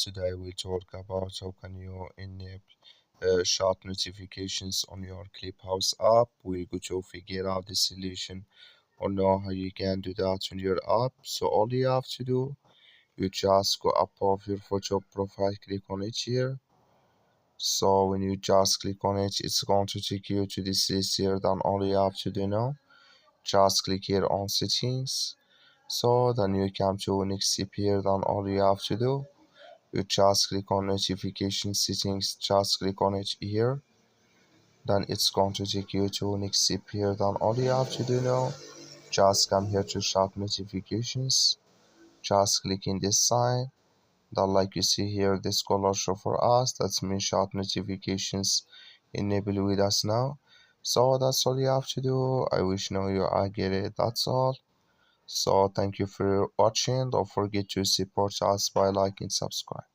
Today we talk about how can you enable short notifications on your Clubhouse app. We're going to figure out the solution or know how you can do that on your app. So all you have to do, you just go above your photo profile, click on it here. So when you just click on it, it's going to take you to this list here. Then all you have to do now, just click here on settings. So then you come to next step here. Then all you have to do, you just click on notification settings, just click on it here. Then it's going to take you to next step here. Then all you have to do now, just come here to short notifications, just click in this sign. Then like you see here, this color show for us, that's means short notifications enable with us now. So that's all you have to do. I wish now you I get it. That's all. So thank you for watching. Don't forget to support us by liking, subscribe.